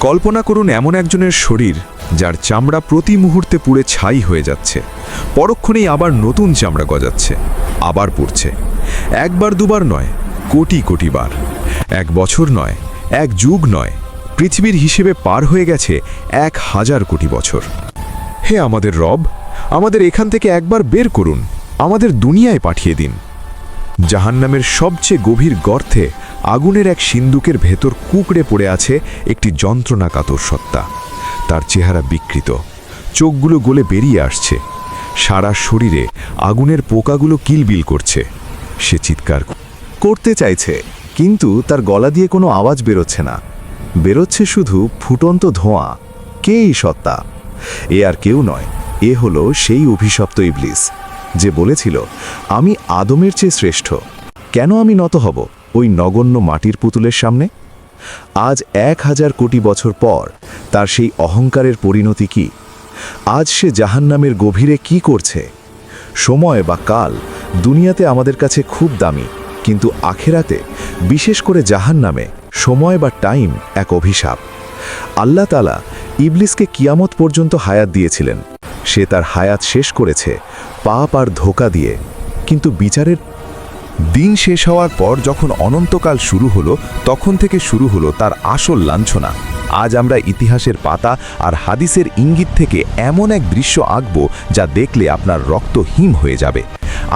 কল্পনা করুন এমন একজনের শরীর যার চামড়া প্রতি মুহূর্তে পুড়ে ছাই হয়ে যাচ্ছে, পরক্ষণেই আবার নতুন চামড়া গজাচ্ছে, আবার পুড়ছে। একবার দুবার নয়, কোটি কোটি বার। 1 বছর নয়, 1 যুগ নয়, পৃথিবীর হিসেবে পার হয়ে গেছে 1000 কোটি বছর। হে আমাদের রব, আমাদের এখান থেকে একবার বের করুন, আমাদের দুনিয়ায় পাঠিয়ে দিন। জাহান্নামের সবচেয়ে গভীর গর্তে আগুনের এক সিন্দুকের ভেতর কুঁকড়ে পড়ে আছে একটি যন্ত্রণাকাতর সত্তা। তার চেহারা বিকৃত, চোখগুলো গলে বেরিয়ে আসছে, সারা শরীরে আগুনের পোকাগুলো কিলবিল করছে। সে চিৎকার করতে চাইছে, কিন্তু তার গলা দিয়ে কোনো আওয়াজ বেরোচ্ছে না, বেরোচ্ছে শুধু ফুটন্ত ধোঁয়া। কে এই সত্তা? এ আর কেউ নয়, এ হলো সেই অভিশপ্ত ইবলিস যে বলেছিল, আমি আদমের চেয়ে শ্রেষ্ঠ। কেন আমি নত হব ওই নগণ্য মাটির পুতুলের সামনে? আজ 1000 কোটি বছর পর তার সেই অহংকারের পরিণতি কি? আজ সে জাহান্নামের গভীরে কি করছে? সময় বা কাল দুনিয়াতে আমাদের কাছে খুব দামি, কিন্তু আখেরাতে, বিশেষ করে জাহান্নামে, সময় বা টাইম এক অভিশাপ। আল্লাহ তাআলা ইবলিসকে কিয়ামত পর্যন্ত হায়াত দিয়েছিলেন। সে তার হায়াত শেষ করেছে পাপ আর ধোঁকা দিয়ে। কিন্তু বিচারের দিন শেষ হওয়ার পর যখন অনন্তকাল শুরু হলো, তখন থেকে শুরু হলো তার আসল লাঞ্ছনা। আজ আমরা ইতিহাসের পাতা আর হাদিসের ইঙ্গিত থেকে এমন এক দৃশ্য আঁকব যা দেখলে আপনার রক্ত হিম হয়ে যাবে।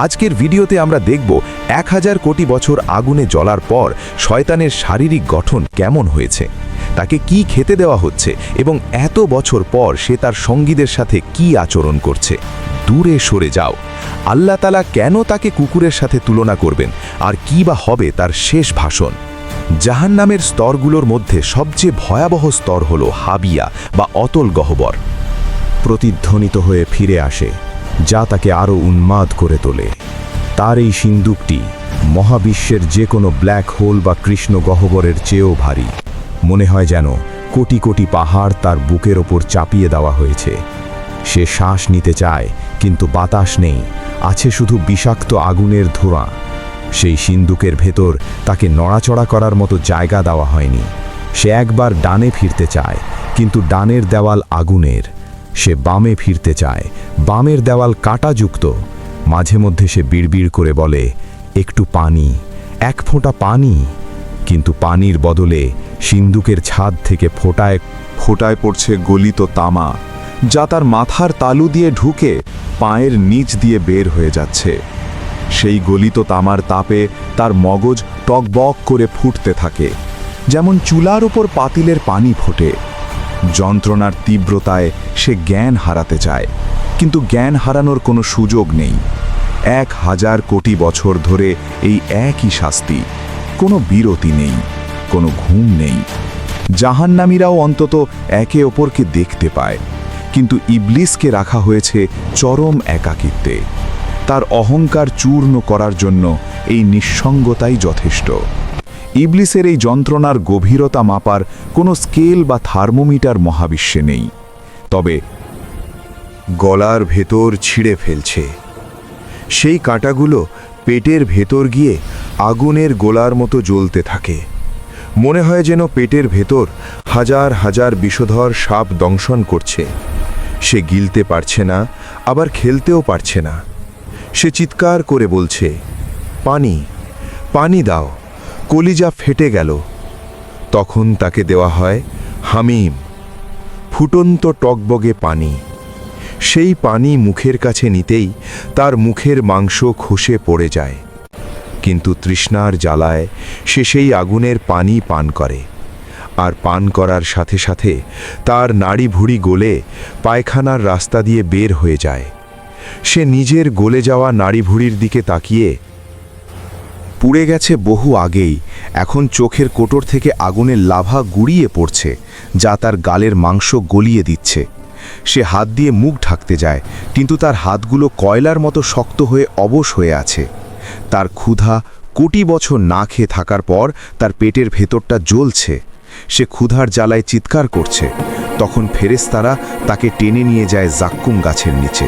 আজকের ভিডিওতে আমরা দেখব 1000 কোটি বছর আগুনে জ্বলার পর শয়তানের শারীরিক গঠন কেমন হয়েছে, তাকে কি খেতে দেওয়া হচ্ছে এবং এত বছর পর সে তার সঙ্গীদের সাথে কি আচরণ করছে। দূরে সরে যাও। আল্লাহ তাআলা কেন তাকে কুকুরের সাথে তুলনা করবেন, আর কি বা হবে তার শেষ ভাষণ? জাহান্নামের স্তরগুলোর মধ্যে সবচেয়ে ভয়াবহ স্তর হল হাবিয়া বা অতল গহ্বর। প্রতিধ্বনিত হয়ে ফিরে আসে, যা তাকে আরও উন্মাদ করে তোলে। তার এই সিন্দুকটি মহাবিশ্বের যে কোনো ব্ল্যাক হোল বা কৃষ্ণ গহ্বরের চেয়েও ভারী। মনে হয় যেন কোটি কোটি পাহাড় তার বুকের ওপর চাপিয়ে দেওয়া হয়েছে। সে শ্বাস নিতে চায়, কিন্তু বাতাস নেই, আছে শুধু বিষাক্ত আগুনের ধোঁয়া। সেই সিন্দুকের ভেতর তাকে নড়াচড়া করার মতো জায়গা দেওয়া হয়নি। সে একবার ডানে ফিরতে চায়, কিন্তু ডানের দেওয়াল আগুনের। সে বামে ফিরতে চায়, বামের দেওয়াল কাঁটাযুক্ত। মাঝে মধ্যে সে বিড়বিড় করে বলে, একটু পানি, 1 ফোঁটা পানি। কিন্তু পানির বদলে সিন্দুকের ছাদ থেকে ফোঁটায় ফোঁটায় পড়ছে গলিত তামা, যা তার মাথার তালু দিয়ে ঢুকে পায়ের নিচ দিয়ে বের হয়ে যাচ্ছে। সেই গলিত তামার তাপে তার মগজ টকবক করে ফুটতে থাকে, যেমন চুলার উপর পাতিলের পানি ফোটে। যন্ত্রণার তীব্রতায় সে জ্ঞান হারাতে চায়, কিন্তু জ্ঞান হারানোর কোনো সুযোগ নেই। 1000 কোটি বছর ধরে এই একই শাস্তি, কোনো বিরতি নেই, কোনো ঘুম নেই। জাহান্নামীরাও অন্তত একে অপরকে দেখতে পায়, কিন্তু ইবলিসকে রাখা হয়েছে চরম একাকিত্বে। তার অহংকার চূর্ণ করার জন্য এই নিঃসঙ্গতাই যথেষ্ট। ইবলিসের এই যন্ত্রণার গভীরতা মাপার কোনো স্কেল বা থার্মোমিটার মহাবিশ্বে নেই। তবে গলার ভেতর ছিঁড়ে ফেলছে। সেই কাঁটাগুলো পেটের ভেতর গিয়ে আগুনের গোলার মতো জ্বলতে থাকে। মনে হয় যেন পেটের ভেতর হাজার হাজার বিষধর সাপ দংশন করছে। সে গিলতে পারছে না, আবার খেলতেও পারছে না। সে চিৎকার করে বলছে, পানি, পানি দাও, কলিজা ফেটে গেল। তখন তাকে দেওয়া হয় হামিম, ফুটন্ত টকবগে পানি। সেই পানি মুখের কাছে নিতেই তার মুখের মাংস খসে পড়ে যায়। কিন্তু তৃষ্ণার জ্বালায় সে সেই আগুনের পানি পান করে, আর পান করার সাথে সাথে তার নাড়ি ভুড়ি গলে পায়খানার রাস্তা দিয়ে বের হয়ে যায়। সে নিজের গলে যাওয়া নাড়ি ভুড়ির দিকে তাকিয়ে, পুড়ে গেছে বহু আগেই, এখন চোখের কোটর থেকে আগুনের লাভা গুড়িয়ে পড়ছে, যা তার গালের মাংস গলিয়ে দিচ্ছে। সে হাত দিয়ে মুখ ঢাকতে যায়, কিন্তু তার হাতগুলো কয়লার মতো শক্ত হয়ে অবশ হয়ে আছে। তার ক্ষুধা কোটি বছর না খেয়ে থাকার পর তার পেটের ভেতরটা জ্বলছে। সে ক্ষুধার জ্বালায় চিৎকার করছে। তখন ফেরেশতারা তাকে টেনে নিয়ে যায় জাক্কুম গাছের নিচে।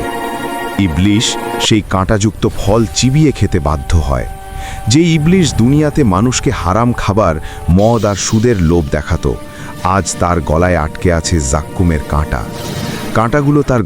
ইবলিস সেই কাঁটাযুক্ত ফল চিবিয়ে খেতে বাধ্য হয়। যে ইবলিস দুনিয়াতে মানুষকে হারাম খাবার, মদ আর সুদের লোভ দেখাতো, আজ তার গলায় আটকে আছে জাক্কুমের কাঁটা। কাঁটাগুলো তার